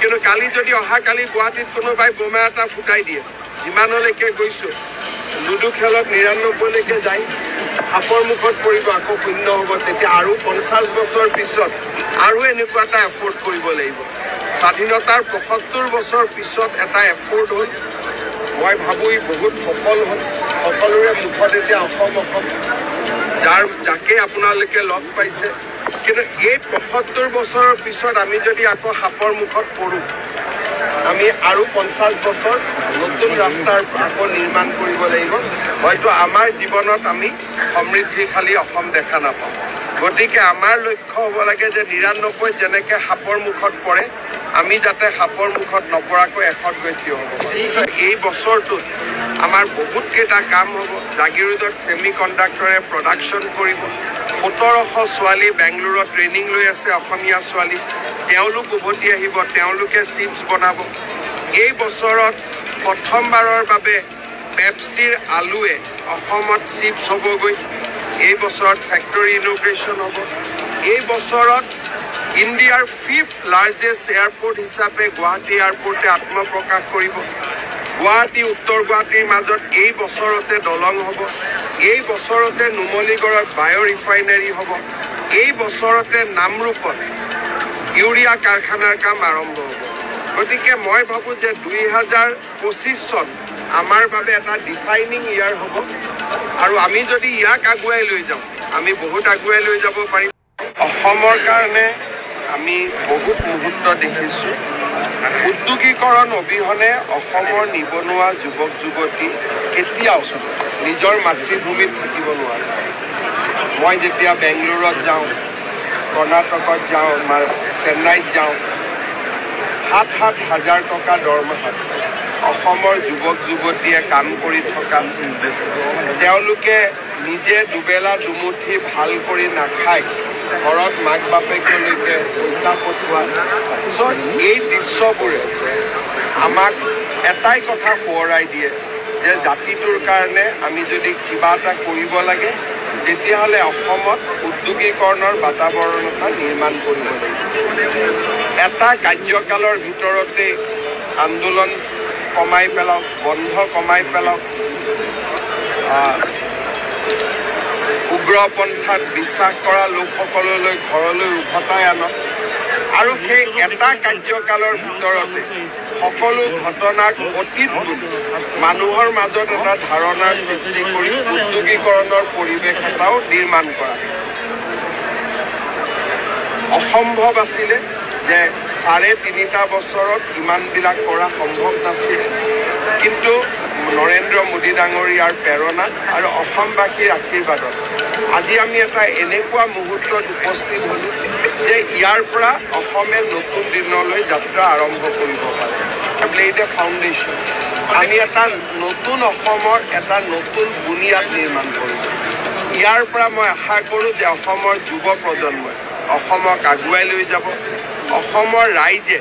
কিন্তু কালি যদি অহাকালি গুৱাহাটীত কোনোবাই বোমা এটা ফুটাই দিয়ে, যিমানলৈকে গৈছোঁ লুডু খেলত ৯৯লৈকে যায়, সাপৰ মুখত পৰিব, আকৌ শূন্য হ'ব। তেতিয়া আৰু ৫০ বছৰ পিছত আৰু এনেকুৱা এটা এফৰ্ট কৰিব লাগিব। স্বাধীনতাৰ ৭৫ বছৰ পিছত এটা এফৰ্ট হ'ল। মই ভাবোঁ ই বহুত সফল হ'ল। সকলোৰে মুখত এতিয়া অসম অসম, যাকে আপোনালোকে লগ পাইছে। কিন্তু এই ৭৫ বছৰৰ পিছত আমি যদি আকৌ সাপৰ মুখত পৰোঁ, আমি আৰু ৫০ বছৰ নতুন ৰাস্তাৰ আকৌ নিৰ্মাণ কৰিব লাগিব। হয়তো আমাৰ জীৱনত আমি সমৃদ্ধিশালী অসম দেখা নাপাওঁ। গতিকে আমাৰ লক্ষ্য হ'ব লাগে যে ৯৯ যেনেকৈ সাপৰ মুখত পৰে, আমি যাতে সাপৰ মুখত নপৰাকৈ এশত গৈ থিয় হ'ব। এই বছৰটোত আমাৰ বহুতকেইটা কাম হ'ব। জাগিৰোডত ছেমি কণ্ডাক্টৰে প্ৰডাকশ্যন কৰিব। ১৭০০ ছোৱালী বেংগলোৰত ট্ৰেইনিং লৈ আছে, অসমীয়া ছোৱালী। তেওঁলোক উভতি আহিব, তেওঁলোকে চিপছ বনাব। এই বছৰত প্ৰথমবাৰৰ বাবে পেপচিৰ আলুৱে অসমত চিপছ হ'বগৈ। এই বছৰত ফেক্টৰী ইনগ্ৰেশ্যন হ'ব। এই বছৰত ইণ্ডিয়াৰ 5th লাৰ্জেষ্ট এয়াৰপৰ্ট হিচাপে গুৱাহাটী এয়াৰপৰ্টে আত্মপ্ৰকাশ কৰিব। গুৱাহাটী উত্তৰ গুৱাহাটীৰ মাজত এই বছৰতে দলং হ'ব। এই বছৰতে নুমলীগড়ত বায়' ৰিফাইনেৰী হ'ব। এই বছৰতে নামৰূপত ইউৰিয়া কাৰখানাৰ কাম আৰম্ভ হ'ব। গতিকে মই ভাবোঁ যে ২০২৫ চন আমাৰ বাবে এটা ডিফাইনিং ইয়াৰ হ'ব। আৰু আমি যদি ইয়াক আগুৱাই লৈ যাওঁ, আমি বহুত আগুৱাই লৈ যাব পাৰিম। অসমৰ কাৰণে আমি বহুত মুহূৰ্ত দেখিছোঁ। উদ্যোগীকৰণ অবিহনে অসমৰ নিবনুৱা যুৱক যুৱতী কেতিয়াও নিজৰ মাতৃভূমিত থাকিব নোৱাৰে। মই যেতিয়া বেংগলোৰত যাওঁ, কৰ্ণাটকত যাওঁ, চেন্নাইত যাওঁ, ৭-৭ হাজাৰ টকা দৰমহাত অসমৰ যুৱক যুৱতীয়ে কাম কৰি থকা, তেওঁলোকে নিজে দুবেলা দুমুঠি ভাল কৰি নাখায়, ঘৰত মাক বাপেকলৈকে পইচা পঠোৱা। চ' এই দৃশ্যবোৰে আমাক এটাই কথা সোঁৱৰাই দিয়ে যে জাতিটোৰ কাৰণে আমি যদি কিবা এটা কৰিব লাগে, তেতিয়াহ'লে অসমত উদ্যোগীকৰণৰ বাতাবৰণ এটা নিৰ্মাণ কৰিব লাগিব। এটা কাৰ্যকালৰ ভিতৰতে আন্দোলন কমাই পেলাওক, বন্ধ কমাই পেলাওক, উগ্ৰপন্থাত বিশ্বাস কৰা লোকসকললৈ ঘৰলৈ উভতাই আনক। আৰু সেই এটা কাৰ্যকালৰ ভিতৰতে সকলো ঘটনাক অতীত বুলি মানুহৰ মাজত এটা ধাৰণাৰ সৃষ্টি কৰি উদ্যোগীকৰণৰ পৰিৱেশ এটাও নিৰ্মাণ কৰা। অসম্ভৱ আছিলে যে ৩.৫ বছৰত ইমানবিলাক কৰা সম্ভৱ নাছিল। কিন্তু নৰেন্দ্ৰ মোদী ডাঙৰীয়াৰ প্ৰেৰণাত আৰু অসমবাসীৰ আশীৰ্বাদত আজি আমি এটা এনেকুৱা মুহূৰ্তত উপস্থিত হ'লোঁ যে ইয়াৰ পৰা অসমে নতুন দিনলৈ যাত্ৰা আৰম্ভ কৰিব পাৰে। লেইড এ ফাউণ্ডেশ্যন, আমি এটা নতুন অসমৰ এটা নতুন বুনিয়াদ নিৰ্মাণ কৰিছোঁ। ইয়াৰ পৰা মই আশা কৰোঁ যে অসমৰ যুৱ প্ৰজন্মই অসমক আগুৱাই লৈ যাব। অসমৰ ৰাইজে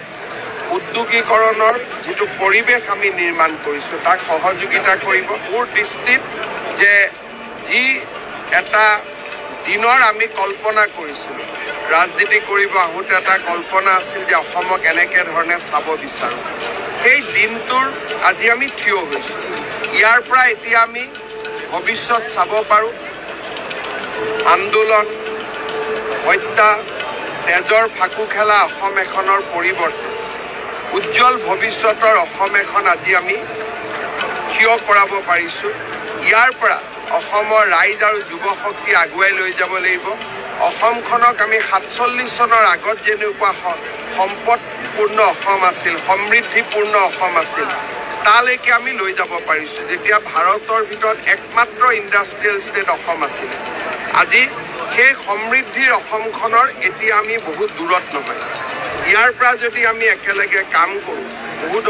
উদ্যোগীকৰণৰ যিটো পৰিৱেশ আমি নিৰ্মাণ কৰিছোঁ, তাক সহযোগিতা কৰিব। মোৰ দৃষ্টিত যে যি এটা দিনৰ আমি কল্পনা কৰিছিলোঁ, ৰাজনীতি কৰিব আহোঁতে এটা কল্পনা আছিল যে অসমক এনেকৈ ধৰণে চাব বিচাৰোঁ, সেই দিনটোৰ আজি আমি থিয় হৈছোঁ। ইয়াৰ পৰা এতিয়া আমি ভৱিষ্যত চাব পাৰোঁ। আন্দোলন, হত্যা, তেজৰ ফাকু খেলা অসম এখনৰ পৰিৱৰ্তন, উজ্জ্বল ভৱিষ্যতৰ অসম এখন আজি আমি থিয় কৰাব পাৰিছোঁ। ইয়াৰ পৰা অসমৰ ৰাইজ আৰু যুৱ শক্তি আগুৱাই লৈ যাব লাগিব। অসমখনক আমি ৪৭ চনৰ আগত যেনেকুৱা সম্পদপূৰ্ণ অসম আছিল, সমৃদ্ধিপূৰ্ণ অসম আছিল, তালৈকে আমি লৈ যাব পাৰিছোঁ। যেতিয়া ভাৰতৰ ভিতৰত একমাত্ৰ ইণ্ডাষ্ট্ৰিয়েল ষ্টেট অসম আছিল, আজি সেই সমৃদ্ধিৰ অসমখনৰ এতিয়া আমি বহুত দূৰত নহয়। ইয়াৰ পৰা যদি আমি একেলগে কাম কৰোঁ, বহুত